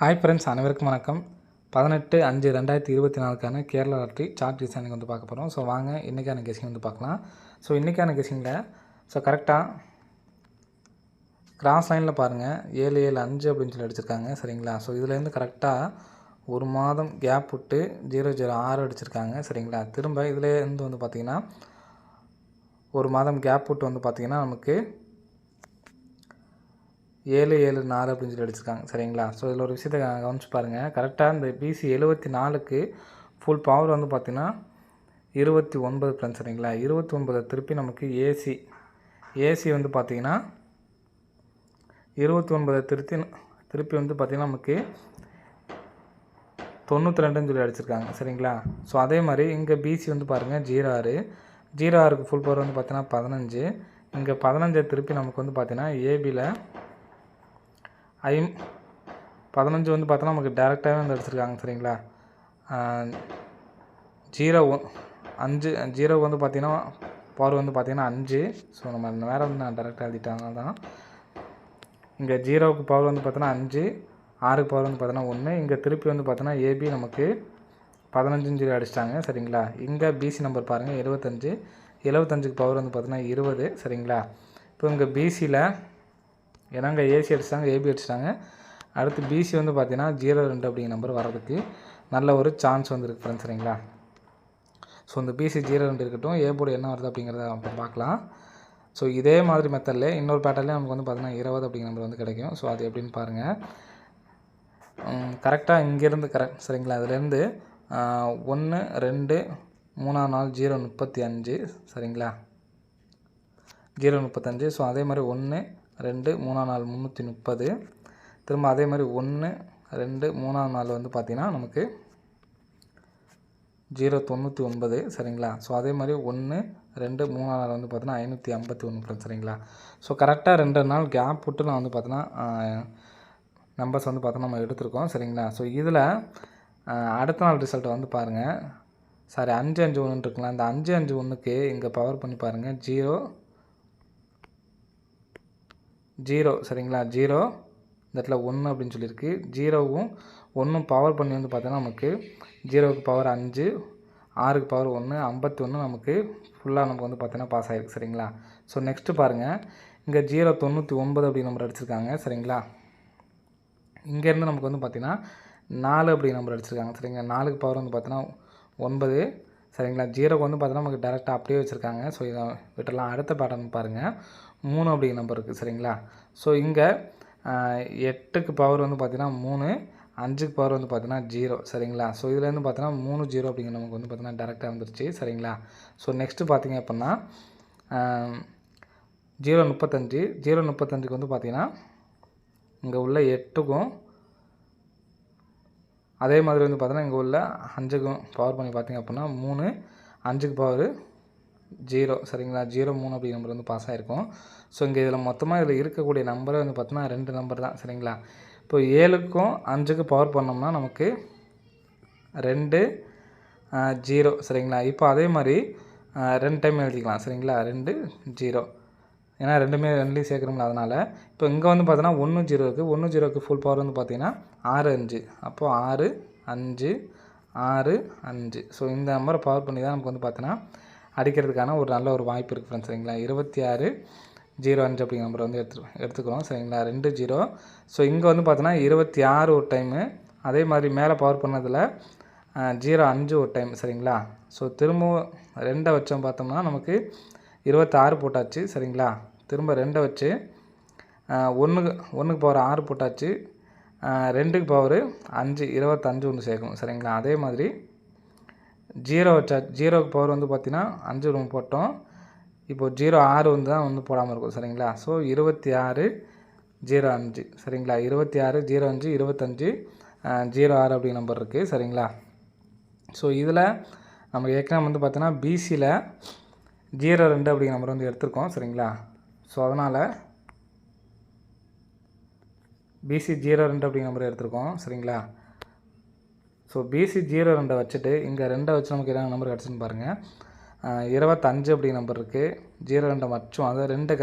Hi friends, அனைவருக்கும் வணக்கம். 18/5/2024க்கான Kerala lottery chart designing வந்து பார்க்க போகிறோம். ஸோ வாங்க இன்றைக்கான கெஸிங் வந்து பார்க்கலாம். ஸோ இன்றைக்கான கெஸிங்கில் கரெக்டாக கிராஸ் லைனில் பாருங்கள் 775 அப்படின்னு சொல்லி அடிச்சிருக்காங்க. சரிங்களா? ஸோ இதுலேருந்து கரெக்டாக ஒரு மாதம் கேப் விட்டு 006 அடிச்சிருக்காங்க. சரிங்களா? திரும்ப இதுலேருந்து வந்து பார்த்திங்கன்னா ஒரு மாதம் கேப் விட்டு வந்து பார்த்திங்கன்னா நமக்கு 774 அப்படின்னு சொல்லி அடிச்சிருக்காங்க. சரிங்களா? ஸோ இதில் ஒரு விஷயத்தை கவனிச்சு பாருங்கள். கரெக்டாக இந்த பிசி 74க்கு ஃபுல் பவர் வந்து பார்த்திங்கன்னா 29 ஃப்ரெண்ட்ஸ். சரிங்களா? 29 திருப்பி நமக்கு ஏசி வந்து பார்த்திங்கன்னா 29 திருப்பி வந்து பார்த்திங்கன்னா நமக்கு 92ன்னு சொல்லி அடிச்சிருக்காங்க. சரிங்களா? ஸோ அதே மாதிரி இங்கே பிசி வந்து பாருங்கள் 06க்கு ஃபுல் பவர் வந்து பார்த்திங்கன்னா 15. இங்கே 15 திருப்பி நமக்கு வந்து பார்த்திங்கன்னா ஏபியில் 15 வந்து பார்த்தோன்னா நமக்கு டேரெக்டாகவே வந்து அடிச்சிருக்காங்க. சரிங்களா? 0 வந்து பார்த்திங்கன்னா பவர் வந்து பார்த்திங்கன்னா 5. ஸோ நம்ம வேறு வந்து நான் டேரெக்டாக எழுதிட்டாங்க தான். இங்கே 0க்கு பவர் வந்து பார்த்தோன்னா 5, 6க்கு பவர் வந்து பார்த்தோன்னா 1. இங்கே திருப்பி வந்து பார்த்தோன்னா ஏபி நமக்கு 15ன்னு சொல்லி அடிச்சிட்டாங்க. சரிங்களா? இங்கே பிசி நம்பர் பாருங்கள் 75க்கு பவர் வந்து பார்த்தோன்னா 20. சரிங்களா? இப்போ இங்கே பிசியில் ஏன்னா இங்கே ஏசி அடிச்சிட்டாங்க, ஏபி அடிச்சிட்டாங்க. அடுத்து பிசி வந்து பார்த்தீங்கன்னா 02 அப்படிங்கிற நம்பர் வர்றதுக்கு நல்ல ஒரு சான்ஸ் வந்துருக்கு ஃப்ரெண்ட்ஸ். சரிங்களா? ஸோ இந்த பிசி 02 இருக்கட்டும், ஏ போர்டு என்ன வருது அப்படிங்கிறத அப்போ பார்க்கலாம். ஸோ இதே மாதிரி மெத்தடில் இன்னொரு பேட்டர்லேயே நமக்கு வந்து பார்த்தீங்கன்னா 20 அப்படிங்கிற நம்பர் வந்து கிடைக்கும். ஸோ அது எப்படின்னு பாருங்கள். கரெக்டாக இங்கேருந்து சரிங்களா? அதுலேருந்து 1 2 3 4 035. சரிங்களா? 035. ஸோ அதே மாதிரி 1 2 3 4 330. திரும்ப அதே மாதிரி 1 2 3 4 வந்து பார்த்திங்கன்னா நமக்கு 099. சரிங்களா? ஸோ அதே மாதிரி 1 2 3 4 வந்து பார்த்தீங்கன்னா 551. சரிங்களா? ஸோ கரெக்டாக 2 நாள் கேப் விட்டு நான் வந்து பார்த்தீங்கன்னா நம்பர்ஸ் வந்து பார்த்தோன்னா நம்ம எடுத்துருக்கோம். சரிங்களா? ஸோ இதில் அடுத்த நாள் ரிசல்ட்டை வந்து பாருங்கள். சாரி 551 இருக்குங்களா? அந்த 551க்கு இங்கே பவர் பண்ணி பாருங்கள். 0 சரிங்களா? 0 இந்த இடத்துல 1 அப்படின்னு சொல்லியிருக்கு. 0வும் 1ம் பவர் பண்ணி வந்து பார்த்தீங்கன்னா நமக்கு 0க்கு பவர் 5, 6க்கு பவர் 1, 51 நமக்கு ஃபுல்லாக நமக்கு வந்து பார்த்தீங்கன்னா பாஸ் ஆகிருக்கு. சரிங்களா? ஸோ நெக்ஸ்ட்டு பாருங்கள். இங்கே 099 அப்படி நம்பர் அடிச்சிருக்காங்க. சரிங்களா? இங்கேருந்து நமக்கு வந்து பார்த்திங்கன்னா 4 அப்படி நம்பர் அடிச்சிருக்காங்க. சரிங்களா? 4க்கு பவர் வந்து பார்த்தீங்கன்னா 9. சரிங்களா? 0க்கு வந்து பார்த்தீங்கன்னா நமக்கு டேரெக்டாக அப்படியே வச்சுருக்காங்க. ஸோ இதை விட்டுடலாம். அடுத்த பேட்டர்ன் பாருங்கள். 3 அப்படிங்கிற நம்பர் இருக்குது. சரிங்களா? ஸோ இங்கே 8க்கு பவர் வந்து பார்த்திங்கன்னா 3, 5க்கு பவர் வந்து பார்த்திங்கன்னா 0. சரிங்களா? ஸோ இதுலேருந்து பார்த்தீங்கன்னா 3 0 அப்படிங்கிற நமக்கு வந்து பார்த்திங்கன்னா டேரெக்டாக வந்துருச்சு. சரிங்களா? ஸோ நெக்ஸ்ட்டு பார்த்திங்க அப்படின்னா 035க்கு வந்து பார்த்திங்கன்னா இங்கே உள்ள 8க்கும் அதே மாதிரி வந்து பார்த்தீங்கன்னா இங்கே உள்ள 5க்கும் பவர் பண்ணி பார்த்திங்க அப்படின்னா 3, 5க்கு பவர் 0. சரிங்களா? 03 அப்படிங்கிற நம்பர் வந்து பாஸ் ஆகிருக்கும். ஸோ இங்கே இதில் மொத்தமாக இதில் இருக்கக்கூடிய நம்பரே வந்து பார்த்தீங்கன்னா 2 நம்பர் தான். சரிங்களா? இப்போ 7க்கும் 5க்கும் பவர் பண்ணோம்னா நமக்கு 2 0. சரிங்களா? இப்போ அதே மாதிரி 2 டைம் எழுதிக்கலாம். சரிங்களா? 2 0 ஏன்னா ரெண்டுமே 2லையும் சேர்க்குறோம்ல, அதனால். இப்போ இங்கே வந்து பார்த்தோன்னா 1 0க்கு 1 0க்கு ஃபுல் பவர் வந்து பார்த்திங்கன்னா 6 5. அப்போது 6 5 6 5. ஸோ இந்த நம்பரை பவர் பண்ணி தான் நமக்கு வந்து பார்த்தோன்னா அடிக்கிறதுக்கான ஒரு நல்ல ஒரு வாய்ப்பு இருக்குது ஃப்ரெண்ட்ஸ். சரிங்களா? 26 05 அப்படிங்கிற நம்பர் வந்து எடுத்துக்கிறோம். சரிங்களா? 2 0. ஸோ இங்கே வந்து பார்த்தோன்னா 26 ஒரு டைமு. அதே மாதிரி மேலே பவர் பண்ணதில் 05 ஒரு டைம். சரிங்களா? ஸோ திரும்பவும் 2 வச்சோம் பார்த்தோம்னா நமக்கு 26 போட்டாச்சு. சரிங்களா? திரும்ப 2 வச்சு 1க்கு பவர் 6 போட்டாச்சு. 2க்கு பவர் 5 25 ஒன்று சேர்க்கணும். சரிங்களா? அதே மாதிரி 0 வச்சா 0க்கு பவர் வந்து பார்த்திங்கன்னா 5 ரூம் போட்டோம். இப்போது 06 வந்து தான் வந்து போடாமல் இருக்கும். சரிங்களா? ஸோ 26 05. சரிங்களா? 26 05 25 06 அப்படிங்கிற நம்பர் இருக்குது. சரிங்களா? ஸோ இதில் நம்ம ஏற்கனவே வந்து பார்த்தீங்கன்னா பிசியில் 02 அப்படிங்கிற நம்பர் வந்து எடுத்திருக்கோம். சரிங்களா? ஸோ அதனால் பிசி 02 அப்படிங்கிற நம்பர் எடுத்திருக்கோம். சரிங்களா? ஸோ பிசி 02 வச்சுட்டு இங்கே 2 வச்சு நமக்கு என்ன நம்பர் கிடச்சுன்னு பாருங்கள். 25 அப்படிங்கிற நம்பர் இருக்குது. 02 மட்டும் அதை 2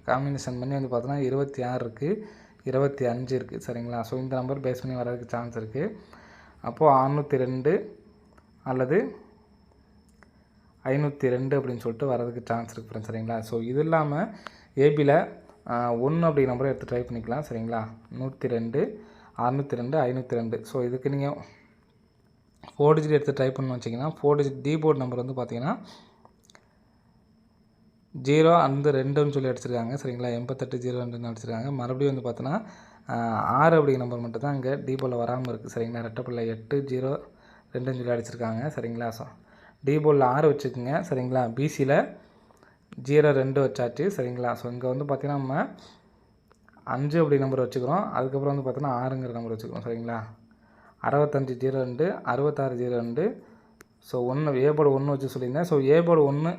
காம்பினேஷன் பண்ணி வந்து பார்த்தோன்னா 26 இருக்குது. 25 இருக்குது சரிங்களா. ஸோ இந்த நம்பர் பேஸ் பண்ணி வர்றதுக்கு சான்ஸ் இருக்குது. அப்போது 602 அல்லது 502 அப்படின்னு சொல்லிட்டு வர்றதுக்கு சான்ஸ் இருக்குது ஃப்ரெண்ட்ஸ் சரிங்களா. ஸோ இது இல்லாமல் ஏபியில் 1 அப்படிங்கிற நம்பரை எடுத்து ட்ரை பண்ணிக்கலாம் சரிங்களா. 102 602 502. ஸோ இதுக்கு நீங்கள் 4 டிஜிட் எடுத்து ட்ரை பண்ணணும்னு வச்சிங்கன்னா 4 டிஜிட் டி போர்டு நம்பர் வந்து பார்த்தீங்கன்னா 0 அந்த 2ன்னு சொல்லி அடிச்சிருக்காங்க சரிங்களா. 88 02 அடிச்சிருக்காங்க. மறுபடியும் வந்து பார்த்தோன்னா 6 அப்படிங்கிற நம்பர் மட்டும் தான் இங்கே டி போர்டில் வராமல் இருக்குது சரிங்களா. ரெட்டப்பிள்ளை 8 0 2ன்னு சொல்லி அடிச்சிருக்காங்க சரிங்களா. ஸோ டி போர்டில் 6 வச்சுக்கோங்க சரிங்களா. பிசியில் 0 2 வச்சாச்சு சரிங்களா. ஸோ இங்கே வந்து பார்த்திங்கன்னா நம்ம 5 அப்படி நம்பர் வச்சுக்கிறோம். அதுக்கப்புறம் வந்து பார்த்தோன்னா 6ங்கிற நம்பர் வச்சுக்கிறோம் சரிங்களா. 65 02 66 02. ஸோ 1 ஏ போர்டு 1 வச்சு சொல்லியிருந்தேன். ஸோ ஏ போர்டு 1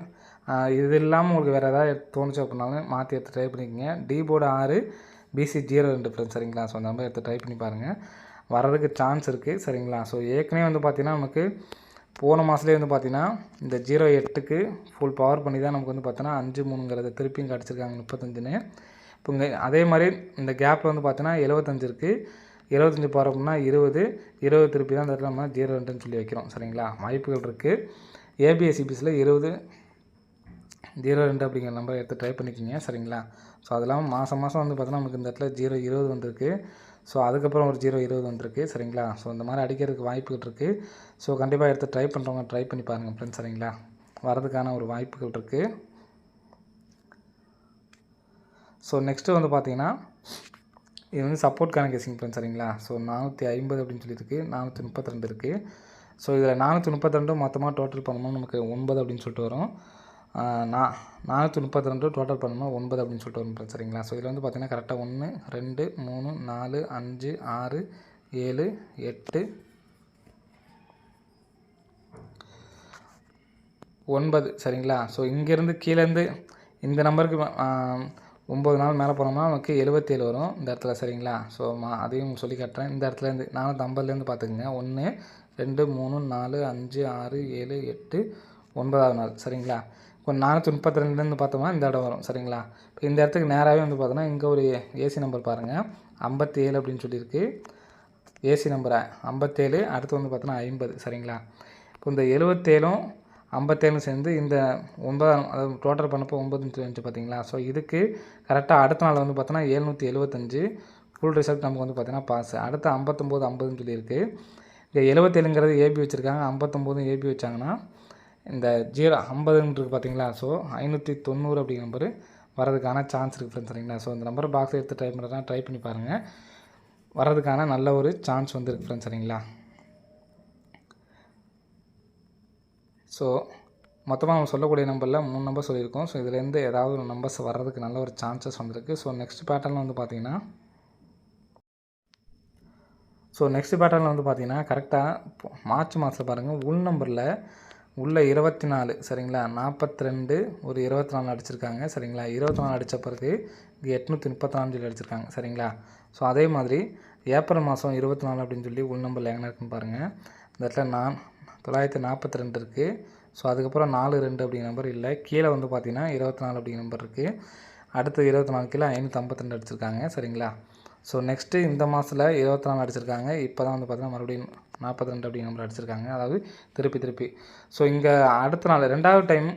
இது இல்லாமல் உங்களுக்கு வேறு ஏதாவது தோணுச்சு அப்படின்னாலும் மாற்றி எடுத்து ட்ரை பண்ணிக்கோங்க. டி போர்டு 6 பிசி 02 ஃப்ரெண்ட்ஸ் சரிங்களா. ஸோ அந்த நம்பர் எடுத்து ட்ரை பண்ணி பாருங்கள், வர்றதுக்கு சான்ஸ் இருக்குது சரிங்களா. ஸோ ஏற்கனவே வந்து பார்த்திங்கன்னா நமக்கு போன மாதத்துலேயே வந்து பார்த்திங்கன்னா இந்த 08க்கு ஃபுல் பவர் பண்ணி தான் நமக்கு வந்து பார்த்தோன்னா 5-3ங்கிறத திருப்பியும் கிடச்சிருக்காங்க 35ன்னு. இப்போ இங்கே அதே மாதிரி இந்த கேப்பில் வந்து பார்த்தீங்கன்னா 75 இருக்குது. 75 பவர் அப்படின்னா 20 திருப்பி தான் இந்த இடத்துல நம்ம 02ன்னு சொல்லி வைக்கிறோம் சரிங்களா. வாய்ப்புகள் இருக்குது. ஏபிஎஸ்சிபிஸில் 02 அப்படிங்கிற நம்பரை எடுத்து ட்ரை பண்ணிக்கிங்க சரிங்களா. ஸோ அதெல்லாம் மாதம் வந்து பார்த்தோன்னா நமக்கு இந்த இடத்துல 020 வந்திருக்கு. ஸோ அதுக்கப்புறம் ஒரு 020 வந்திருக்கு சரிங்களா. ஸோ இந்த மாதிரி அடிக்கிறதுக்கு வாய்ப்புகள் இருக்குது. ஸோ கண்டிப்பாக எடுத்து ட்ரை பண்ணுறவங்க ட்ரை பண்ணி பாருங்கள் ஃப்ரெண்ட்ஸ் சரிங்களா. வரதுக்கான ஒரு வாய்ப்புகள் இருக்குது. ஸோ நெக்ஸ்ட்டு வந்து பார்த்திங்கன்னா இது வந்து சப்போர்ட்கான கெஸிங் ஃப்ரெண்ட்ஸ் சரிங்களா. ஸோ 450 அப்படின்னு சொல்லியிருக்கு, 432 இருக்குது. ஸோ இதில் 432 மொத்தமாக டோட்டல் பண்ணணும் நமக்கு 9 அப்படின்னு சொல்லிட்டு வரும். 432 டோட்டல் பண்ணணும் 9 அப்படின்னு சொல்லிட்டு வரும் சரிங்களா. ஸோ இதில் வந்து பார்த்திங்கன்னா கரெக்டாக 1 2 3 4 5 6 7 8 9 சரிங்களா. ஸோ இங்கேருந்து கீழேருந்து இந்த நம்பருக்கு 9 நாள் மேலே போனோம்னா நமக்கு 77 வரும் இந்த இடத்துல சரிங்களா. ஸோ அதையும் சொல்லி காட்டுறேன். இந்த இடத்துலேருந்து 450லேருந்து பார்த்துக்குங்க. 1 2 3 4 5 6 7 8 9வது நாள் சரிங்களா. இப்போ 432லேருந்து பார்த்தோம்னா இந்த இடம் வரும் சரிங்களா. இப்போ இந்த இடத்துக்கு நேராகவே வந்து பார்த்தோன்னா இங்கே ஒரு ஏசி நம்பர் பாருங்கள் 57 அப்படின்னு சொல்லியிருக்கு. ஏசி நம்பரை 57, அடுத்து வந்து பார்த்தோன்னா 50 சரிங்களா. இப்போ இந்த 77ம் 57 சேர்ந்து இந்த 9 அதாவது டோட்டல் பண்ணப்போ 9 இருந்துச்சு பார்த்தீங்களா. ஸோ இதுக்கு கரெக்டாக அடுத்த நாள் வந்து பார்த்தோன்னா 775 ஃபுல் ரிசல்ட் நமக்கு வந்து பார்த்தீங்கன்னா பாஸ். அடுத்து 59 50ன்னு சொல்லியிருக்கு. இந்த 77ங்கிறது ஏபி வச்சுருக்காங்க, 59 ஏபி வச்சாங்கன்னா இந்த 50ன்னு இருக்குது பார்த்தீங்களா. ஸோ 590 அப்படிங்கிற நம்பர் வரதுக்கான சான்ஸ் இருக்குது ஃப்ரெண்ட்ஸ் சரிங்களா. ஸோ இந்த நம்பர் பாக்ஸை எடுத்து ட்ரை பண்ணுறதுனா ட்ரை பண்ணி பாருங்கள், வரதுக்கான நல்ல ஒரு சான்ஸ் வந்துருக்கு ஃப்ரெண்ட்ஸ் சரிங்களா. ஸோ மொத்தமாக நம்ம சொல்லக்கூடிய நம்பரில் 3 நம்பர் சொல்லியிருக்கோம். ஸோ இதுலேருந்து ஏதாவது ஒரு நம்பர்ஸ் வர்றதுக்கு நல்ல ஒரு சான்சஸ் வந்திருக்கு. ஸோ நெக்ஸ்ட் பேட்டர்னில் வந்து பார்த்திங்கன்னா கரெக்டாக மார்ச் மாதத்தில் பாருங்கள் உள் நம்பரில் உள்ள 24 சரிங்களா. 42 ஒரு 24 அடிச்சிருக்காங்க சரிங்களா. 24 அடித்த பிறகு இங்கே 834 சொல்லி அடிச்சிருக்காங்க சரிங்களா. ஸோ அதே மாதிரி ஏப்ரல் மாதம் 24 அப்படின்னு சொல்லி உள் நம்பரில் எங்கே இருக்குன்னு பாருங்கள். இந்த இடத்துல 942 இருக்குது. ஸோ அதுக்கப்புறம் 42 அப்படிங்கிற நம்பர் இல்லை. கீழே வந்து பார்த்திங்கன்னா 24 அப்படிங்கிற நம்பர் இருக்குது. அடுத்து 24 கீழே 552 அடிச்சிருக்காங்க சரிங்களா. ஸோ நெக்ஸ்ட்டு இந்த மாதத்தில் 24 அடிச்சிருக்காங்க. இப்போ தான் வந்து பார்த்திங்கன்னா மறுபடியும் 42 அப்படிங்கிற நம்பர் அடிச்சிருக்காங்க, அதாவது திருப்பி. ஸோ இங்கே அடுத்த நாள் 2வது டைம்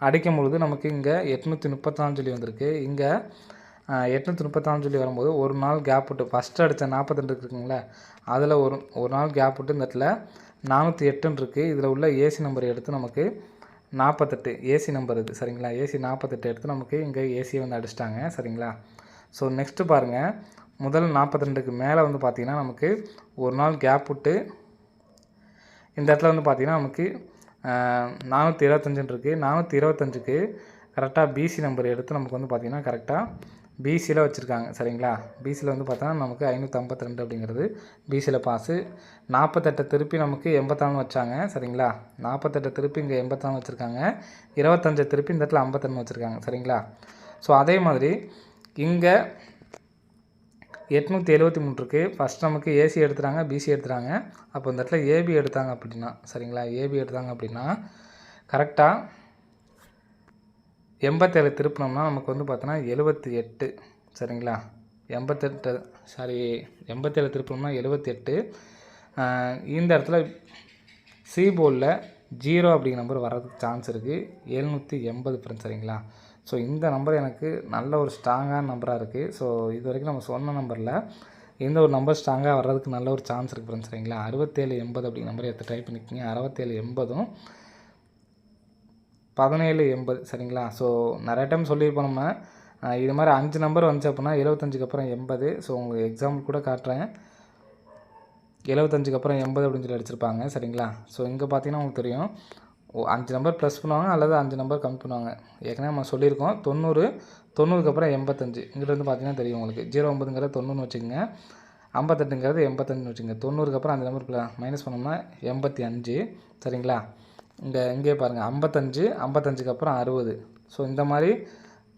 அடிக்கும் பொழுது நமக்கு இங்கே 834 சொல்லி வந்திருக்கு. இங்கே 834 சொல்லி வரும்போது ஒரு நாள் கேப் விட்டு ஃபஸ்ட்டு அடித்த 42 இருக்குங்களா, அதில் ஒரு நாள் கேப் விட்டு இந்த இடத்துல 408 இருக்குது. இதில் உள்ள ஏசி நம்பர் எடுத்து நமக்கு 48 ஏசி நம்பர் இது சரிங்களா. ஏசி 48 எடுத்து நமக்கு இங்கே ஏசியை வந்து அடிச்சிட்டாங்க சரிங்களா. ஸோ நெக்ஸ்ட்டு பாருங்கள், முதல் 42க்கு மேலே வந்து பார்த்திங்கன்னா நமக்கு ஒரு நாள் கேப் விட்டு இந்த இடத்துல வந்து பார்த்திங்கன்னா நமக்கு 425 இருக்குது. 425க்கு கரெக்டாக பிசி நம்பர் எடுத்து நமக்கு வந்து பார்த்திங்கன்னா கரெக்டாக பிசியில் வச்சுருக்காங்க சரிங்களா. பிசியில் வந்து பார்த்தோன்னா நமக்கு 552 அப்படிங்கிறது பிசியில் பாஸு. 48 திருப்பி நமக்கு 84 வச்சாங்க சரிங்களா. 48 திருப்பி இங்கே 84 வச்சுருக்காங்க. 25 திருப்பி இந்த இடத்துல 51 வச்சுருக்காங்க சரிங்களா. ஸோ அதே மாதிரி இங்கே 873 இருக்குது. ஃபஸ்ட் நமக்கு ஏசி எடுத்துகிறாங்க, பிசி எடுத்துகிறாங்க. அப்போ இந்த இடத்துல ஏபி எடுத்தாங்க அப்படின்னா சரிங்களா. ஏபி எடுத்தாங்க அப்படின்னா கரெக்டாக 87 திருப்பினோம்னா நமக்கு வந்து பார்த்தோன்னா 78 சரிங்களா. சாரி 87 திருப்பணும்னா 78. இந்த இடத்துல சி போர்டில் 0 அப்படிங்கிற நம்பர் வர்றதுக்கு சான்ஸ் இருக்குது. 780 ஃப்ரெண்ட்ஸ் சரிங்களா. ஸோ இந்த நம்பர் எனக்கு நல்ல ஒரு ஸ்ட்ராங்கான நம்பராக இருக்குது. ஸோ இது வரைக்கும் நம்ம சொன்ன நம்பரில் இந்த ஒரு நம்பர் ஸ்ட்ராங்காக வர்றதுக்கு நல்ல ஒரு சான்ஸ் இருக்குது ஃப்ரெண்ட்ஸ் சரிங்களா. 6780 அப்படிங்கிற நம்பரை எடுத்து ட்ரை பண்ணிக்கிங்க. 6780ம் 1780 சரிங்களா. ஸோ நிறைய டைம் சொல்லியிருப்போம் நம்ம, இது மாதிரி 5 நம்பர் வந்துச்சு அப்படின்னா 75க்கு அப்புறம் 80. ஸோ உங்களுக்கு எக்ஸாம்பிள் கூட காட்டுறேன். 75க்கு அப்புறம் 80 அப்படின்னு சொல்லி அடிச்சிருப்பாங்க சரிங்களா. ஸோ இங்கே பார்த்தீங்கன்னா உங்களுக்கு தெரியும் 5 நம்பர் ப்ளஸ் பண்ணுவாங்க அல்லது 5 நம்பர் கம்மி பண்ணுவாங்க. ஏற்கனவே நம்ம சொல்லியிருக்கோம் 90, 90க்கு அப்புறம் 85. இங்கிட்ட வந்து பார்த்தீங்கன்னா தெரியும் உங்களுக்கு 09ங்கிறது 90ன்னு வச்சுக்கோங்க, 58ங்கிறது 85ன்னு வச்சுக்கோங்க. 90க்கு அப்புறம் 5 நம்பர் மைனஸ் பண்ணோம்னா 85 சரிங்களா. இங்கே பாருங்கள் 55, 55க்கு அப்புறம் 60. ஸோ இந்த மாதிரி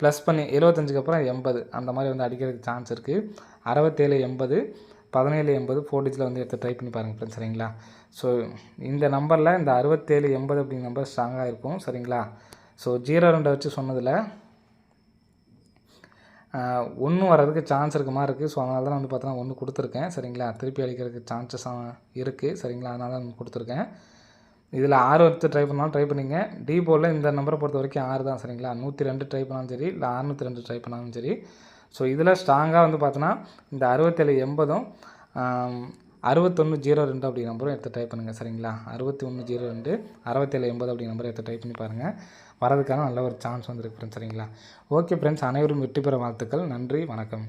ப்ளஸ் பண்ணி 75க்கு அப்புறம் 80 அந்த மாதிரி வந்து அடிக்கிறதுக்கு சான்ஸ் இருக்குது. 6780, 1780 4 டிஜிட்டில் வந்து எடுத்து ட்ரை பண்ணி பாருங்கள் ஃப்ரெண்ட்ஸ் சரிங்களா. ஸோ இந்த நம்பரில் இந்த 6780 அப்படிங்கிற நம்பர் ஸ்ட்ராங்காக இருக்கும் சரிங்களா. ஸோ 02 வச்சு சொன்னதில் 1 வர்றதுக்கு சான்ஸ் இருக்க மாதிரி இருக்குது. ஸோ அதனால தான் வந்து பார்த்தோன்னா 1 கொடுத்துருக்கேன் சரிங்களா. திருப்பி அடிக்கிறதுக்கு சான்சஸ் இருக்குது சரிங்களா. அதனால தான் கொடுத்துருக்கேன். இதில் 6 எடுத்து ட்ரை பண்ணாலும் ட்ரை பண்ணிங்க. டி போர்டில் இந்த நம்பரை பொறுத்த வரைக்கும் 6 தான் சரிங்களா. 102 ட்ரை பண்ணாலும் சரி, இல்லை 602 ட்ரை பண்ணாலும் சரி. ஸோ இதில் ஸ்ட்ராங்காக வந்து பார்த்தோன்னா இந்த 6780ம் 6102 அப்படிங்கிற நம்பரும் எடுத்து ட்ரை பண்ணுங்கள் சரிங்களா. 6102, 6780 அப்படிங்கிற நம்பரை எடுத்து ட்ரை பண்ணி பாருங்கள். வரதுக்கான நல்ல ஒரு சான்ஸ் வந்துருக்கு ஃப்ரெண்ட்ஸ் சரிங்களா. ஓகே ஃப்ரெண்ட்ஸ், அனைவரும் வெற்றி பெற வாழ்த்துக்கள். நன்றி, வணக்கம்.